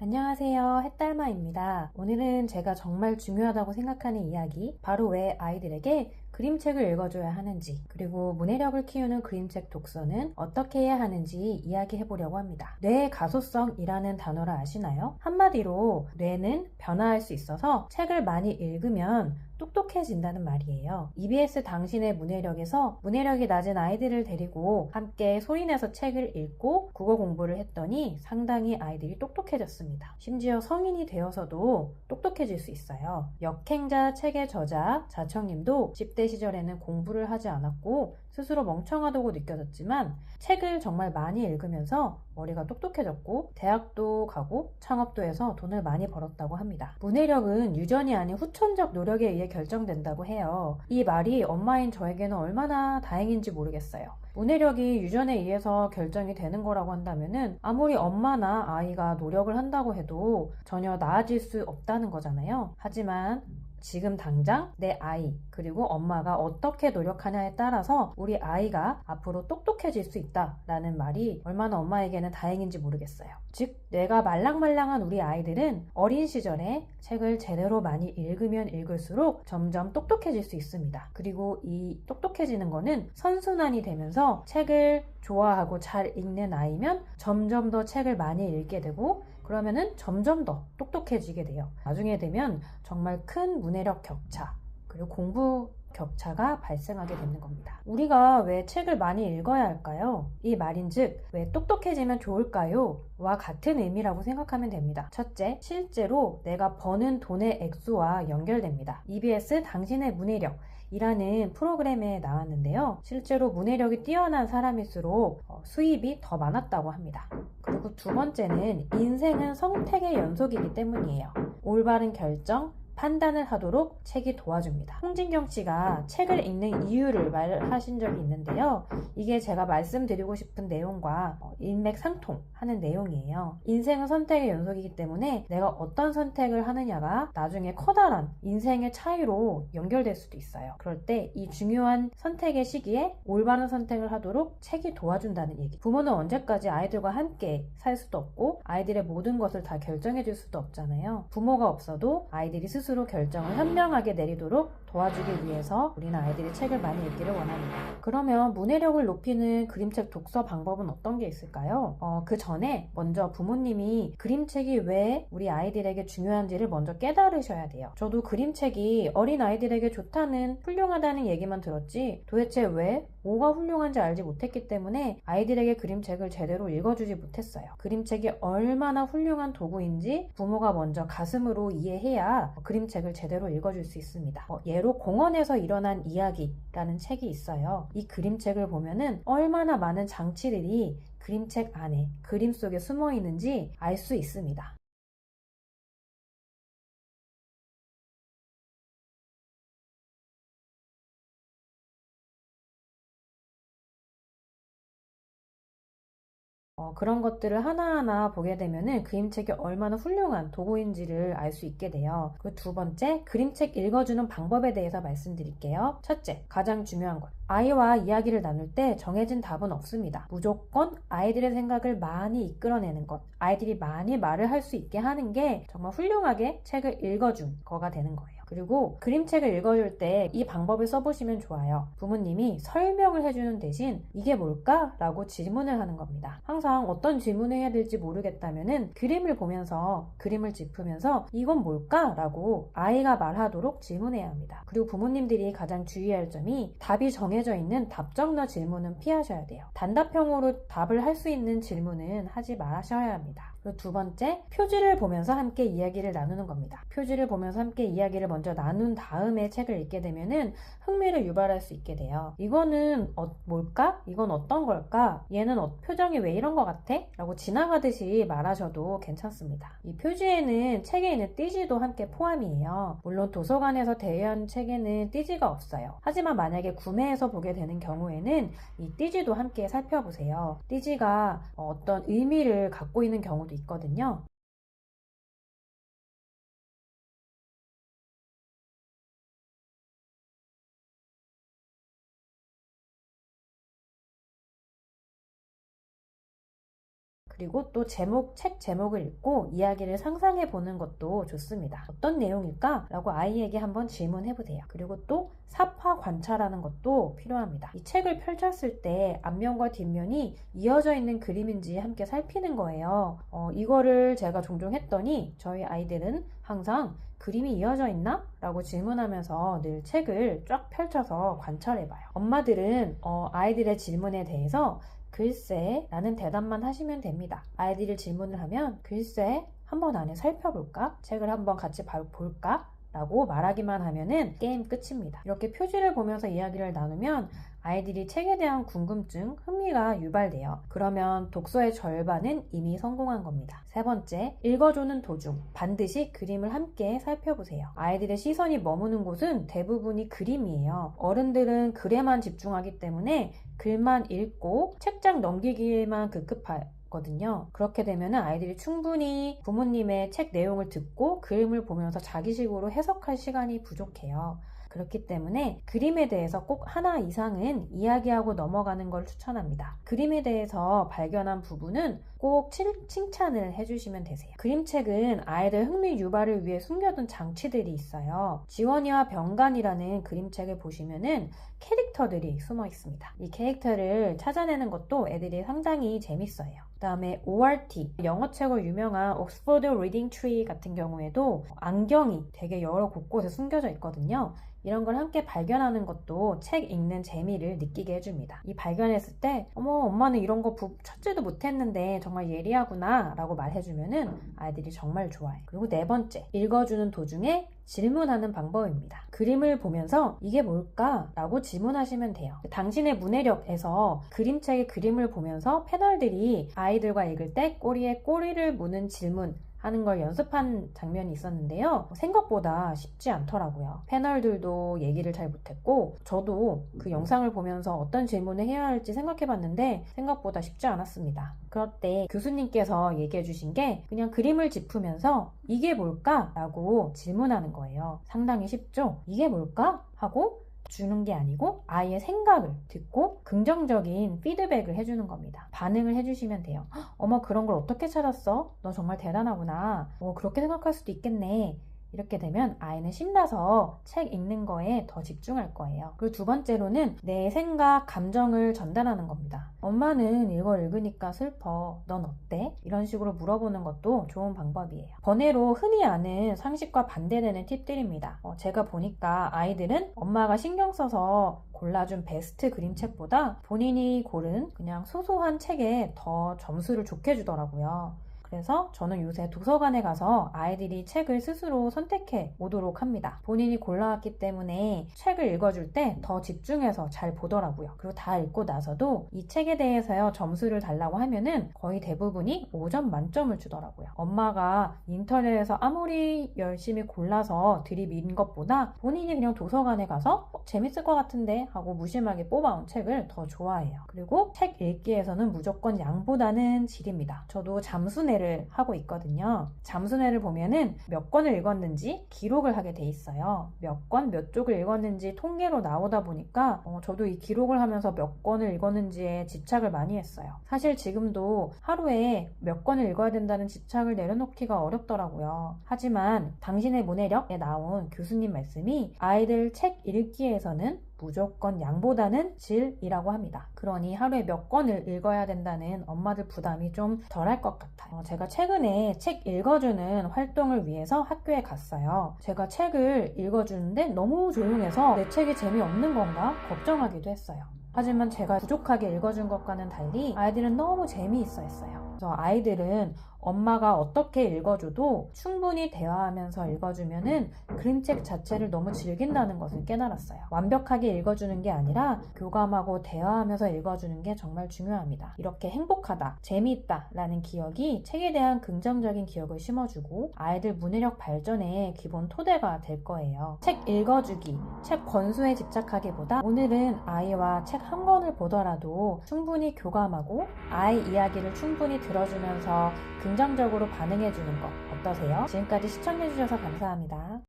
안녕하세요. 햇달마입니다. 오늘은 제가 정말 중요하다고 생각하는 이야기, 바로 왜 아이들에게 그림책을 읽어줘야 하는지, 그리고 문해력을 키우는 그림책 독서는 어떻게 해야 하는지 이야기해 보려고 합니다. 뇌의 가소성이라는 단어를 아시나요? 한마디로 뇌는 변화할 수 있어서 책을 많이 읽으면 똑똑해진다는 말이에요. EBS 당신의 문해력에서 문해력이 낮은 아이들을 데리고 함께 소리내서 책을 읽고 국어 공부를 했더니 상당히 아이들이 똑똑해졌습니다. 심지어 성인이 되어서도 똑똑해질 수 있어요. 역행자 책의 저자 자청님도 10대 시절에는 공부를 하지 않았고 스스로 멍청하다고 느껴졌지만 책을 정말 많이 읽으면서 머리가 똑똑해졌고 대학도 가고 창업도 해서 돈을 많이 벌었다고 합니다. 문해력은 유전이 아닌 후천적 노력에 의해 결정된다고 해요. 이 말이 엄마인 저에게는 얼마나 다행인지 모르겠어요. 문해력이 유전에 의해서 결정이 되는 거라고 한다면은 아무리 엄마나 아이가 노력을 한다고 해도 전혀 나아질 수 없다는 거잖아요. 하지만 지금 당장 내 아이 그리고 엄마가 어떻게 노력하냐에 따라서 우리 아이가 앞으로 똑똑해질 수 있다라는 말이 얼마나 엄마에게는 다행인지 모르겠어요. 즉 뇌가 말랑말랑한 우리 아이들은 어린 시절에 책을 제대로 많이 읽으면 읽을수록 점점 똑똑해질 수 있습니다. 그리고 이 똑똑해지는 거는 선순환이 되면서 책을 좋아하고 잘 읽는 아이면 점점 더 책을 많이 읽게 되고 그러면은 점점 더 똑똑해지게 돼요. 나중에 되면 정말 큰 문해력 격차 그리고 공부 격차가 발생하게 되는 겁니다. 우리가 왜 책을 많이 읽어야 할까요? 이 말인즉 왜 똑똑해지면 좋을까요? 와 같은 의미라고 생각하면 됩니다. 첫째, 실제로 내가 버는 돈의 액수와 연결됩니다. EBS 당신의 문해력 이라는 프로그램에 나왔는데요. 실제로 문해력이 뛰어난 사람일수록 수입이 더 많았다고 합니다. 그리고 두 번째는 인생은 선택의 연속이기 때문이에요. 올바른 결정, 판단을 하도록 책이 도와줍니다. 홍진경 씨가 책을 읽는 이유를 말하신 적이 있는데요. 이게 제가 말씀드리고 싶은 내용과 일맥상통하는 내용이에요. 인생은 선택의 연속이기 때문에 내가 어떤 선택을 하느냐가 나중에 커다란 인생의 차이로 연결될 수도 있어요. 그럴 때 이 중요한 선택의 시기에 올바른 선택을 하도록 책이 도와준다는 얘기. 부모는 언제까지 아이들과 함께 살 수도 없고 아이들의 모든 것을 다 결정해 줄 수도 없잖아요. 부모가 없어도 아이들이 스스로 결정을 현명하게 내리도록 도와주기 위해서 우리는 아이들이 책을 많이 읽기를 원합니다. 그러면 문해력을 높이는 그림책 독서 방법은 어떤 게 있을까요? 그 전에 먼저 부모님이 그림책이 왜 우리 아이들에게 중요한지를 먼저 깨달으셔야 돼요. 저도 그림책이 어린 아이들에게 좋다는 훌륭하다는 얘기만 들었지 도대체 왜 뭐가 훌륭한지 알지 못했기 때문에 아이들에게 그림책을 제대로 읽어주지 못했어요. 그림책이 얼마나 훌륭한 도구인지 부모가 먼저 가슴으로 이해해야 그림책을 제대로 읽어줄 수 있습니다. 예로 공원에서 일어난 이야기라는 책이 있어요. 이 그림책을 보면은 얼마나 많은 장치들이 그림책 안에 그림 속에 숨어 있는지 알 수 있습니다. 그런 것들을 하나하나 보게 되면은 그림책이 얼마나 훌륭한 도구인지를 알 수 있게 돼요. 그 두 번째, 그림책 읽어주는 방법에 대해서 말씀드릴게요. 첫째, 가장 중요한 것. 아이와 이야기를 나눌 때 정해진 답은 없습니다. 무조건 아이들의 생각을 많이 이끌어내는 것, 아이들이 많이 말을 할 수 있게 하는 게 정말 훌륭하게 책을 읽어준 거가 되는 거예요. 그리고 그림책을 읽어줄 때 이 방법을 써보시면 좋아요. 부모님이 설명을 해주는 대신 이게 뭘까? 라고 질문을 하는 겁니다. 항상 어떤 질문을 해야 될지 모르겠다면은 그림을 보면서 그림을 짚으면서 이건 뭘까? 라고 아이가 말하도록 질문해야 합니다. 그리고 부모님들이 가장 주의할 점이 답이 정해져 있는 답정너 질문은 피하셔야 돼요. 단답형으로 답을 할 수 있는 질문은 하지 마셔야 합니다. 그리고 두 번째, 표지를 보면서 함께 이야기를 나누는 겁니다. 표지를 보면서 함께 이야기를 먼저 나눈 다음에 책을 읽게 되면은 흥미를 유발할 수 있게 돼요. 이거는 뭘까? 이건 어떤 걸까? 얘는 표정이 왜 이런 것 같아? 라고 지나가듯이 말하셔도 괜찮습니다. 이 표지에는 책에 있는 띠지도 함께 포함이에요. 물론 도서관에서 대여한 책에는 띠지가 없어요. 하지만 만약에 구매해서 보게 되는 경우에는 이 띠지도 함께 살펴보세요. 띠지가 어떤 의미를 갖고 있는 경우도 있거든요. 그리고 또 책 제목을 읽고 이야기를 상상해 보는 것도 좋습니다. 어떤 내용일까? 라고 아이에게 한번 질문해 보세요. 그리고 또 삽화 관찰하는 것도 필요합니다. 이 책을 펼쳤을 때 앞면과 뒷면이 이어져 있는 그림인지 함께 살피는 거예요. 이거를 제가 종종 했더니 저희 아이들은 항상 그림이 이어져 있나? 라고 질문하면서 늘 책을 쫙 펼쳐서 관찰해봐요. 엄마들은 아이들의 질문에 대해서 글쎄 라는 대답만 하시면 됩니다. 아이들이 질문을 하면 글쎄 한번 안에 살펴볼까? 책을 한번 같이 볼까? 라고 말하기만 하면은 게임 끝입니다. 이렇게 표지를 보면서 이야기를 나누면 아이들이 책에 대한 궁금증, 흥미가 유발돼요. 그러면 독서의 절반은 이미 성공한 겁니다. 세 번째, 읽어주는 도중 반드시 그림을 함께 살펴보세요. 아이들의 시선이 머무는 곳은 대부분이 그림이에요. 어른들은 글에만 집중하기 때문에 글만 읽고 책장 넘기기에만 급급하거든요. 그렇게 되면 아이들이 충분히 부모님의 책 내용을 듣고 그림을 보면서 자기식으로 해석할 시간이 부족해요. 그렇기 때문에 그림에 대해서 꼭 하나 이상은 이야기하고 넘어가는 걸 추천합니다. 그림에 대해서 발견한 부분은 꼭 칭찬을 해주시면 되세요. 그림책은 아이들 흥미 유발을 위해 숨겨둔 장치들이 있어요. 지원이와 병간이라는 그림책을 보시면은 캐릭터들이 숨어 있습니다. 이 캐릭터를 찾아내는 것도 애들이 상당히 재밌어요. 그 다음에 ORT, 영어책으로 유명한 옥스퍼드 리딩 트리 같은 경우에도 안경이 되게 여러 곳곳에 숨겨져 있거든요. 이런 걸 함께 발견하는 것도 책 읽는 재미를 느끼게 해줍니다. 이 발견했을 때 어머 엄마는 이런 거 찾지도 못했는데 정말 예리하구나 라고 말해주면은 아이들이 정말 좋아해요. 그리고 네 번째, 읽어주는 도중에 질문하는 방법입니다. 그림을 보면서 이게 뭘까? 라고 질문하시면 돼요. 당신의 문해력에서 그림책의 그림을 보면서 패널들이 아이들과 읽을 때 꼬리에 꼬리를 무는 질문 하는 걸 연습한 장면이 있었는데요. 생각보다 쉽지 않더라고요. 패널들도 얘기를 잘 못했고 저도 그 영상을 보면서 어떤 질문을 해야 할지 생각해봤는데 생각보다 쉽지 않았습니다. 그럴 때 교수님께서 얘기해 주신 게 그냥 그림을 짚으면서 이게 뭘까? 라고 질문하는 거예요. 상당히 쉽죠? 이게 뭘까? 하고 주는 게 아니고 아이의 생각을 듣고 긍정적인 피드백을 해주는 겁니다. 반응을 해주시면 돼요. 어머 그런 걸 어떻게 찾았어? 너 정말 대단하구나. 그렇게 생각할 수도 있겠네. 이렇게 되면 아이는 신나서 책 읽는 거에 더 집중할 거예요. 그리고 두 번째로는 내 생각, 감정을 전달하는 겁니다. 엄마는 이걸 읽으니까 슬퍼. 넌 어때? 이런 식으로 물어보는 것도 좋은 방법이에요. 번외로 흔히 아는 상식과 반대되는 팁들입니다. 제가 보니까 아이들은 엄마가 신경 써서 골라준 베스트 그림책보다 본인이 고른 그냥 소소한 책에 더 점수를 좋게 주더라고요. 그래서 저는 요새 도서관에 가서 아이들이 책을 스스로 선택해 오도록 합니다. 본인이 골라왔기 때문에 책을 읽어줄 때 더 집중해서 잘 보더라고요. 그리고 다 읽고 나서도 이 책에 대해서 점수를 달라고 하면은 거의 대부분이 5점 만점을 주더라고요. 엄마가 인터넷에서 아무리 열심히 골라서 들이민 것보다 본인이 그냥 도서관에 가서 재밌을 것 같은데 하고 무심하게 뽑아온 책을 더 좋아해요. 그리고 책 읽기에서는 무조건 양보다는 질입니다. 저도 잠수내를 하고 있거든요. 잠수내를 보면은 몇 권을 읽었는지 기록을 하게 돼 있어요. 몇 권, 몇 쪽을 읽었는지 통계로 나오다 보니까 저도 이 기록을 하면서 몇 권을 읽었는지에 집착을 많이 했어요. 사실 지금도 하루에 몇 권을 읽어야 된다는 집착을 내려놓기가 어렵더라고요. 하지만 당신의 문해력에 나온 교수님 말씀이 아이들 책 읽기에서는 무조건 양보다는 질이라고 합니다. 그러니 하루에 몇 권을 읽어야 된다는 엄마들 부담이 좀 덜할 것 같아요. 제가 최근에 책 읽어주는 활동을 위해서 학교에 갔어요. 제가 책을 읽어주는데 너무 조용해서 내 책이 재미없는 건가 걱정하기도 했어요. 하지만 제가 부족하게 읽어준 것과는 달리 아이들은 너무 재미있어 했어요. 그래서 아이들은 엄마가 어떻게 읽어줘도 충분히 대화하면서 읽어주면은 그림책 자체를 너무 즐긴다는 것을 깨달았어요. 완벽하게 읽어주는 게 아니라 교감하고 대화하면서 읽어주는 게 정말 중요합니다. 이렇게 행복하다, 재미있다 라는 기억이 책에 대한 긍정적인 기억을 심어주고 아이들 문해력 발전의 기본 토대가 될 거예요. 책 읽어주기, 책 권수에 집착하기보다 오늘은 아이와 책 한 권을 보더라도 충분히 교감하고 아이 이야기를 충분히 들어주면서 긍정적으로 반응해주는 것 어떠세요? 지금까지 시청해주셔서 감사합니다.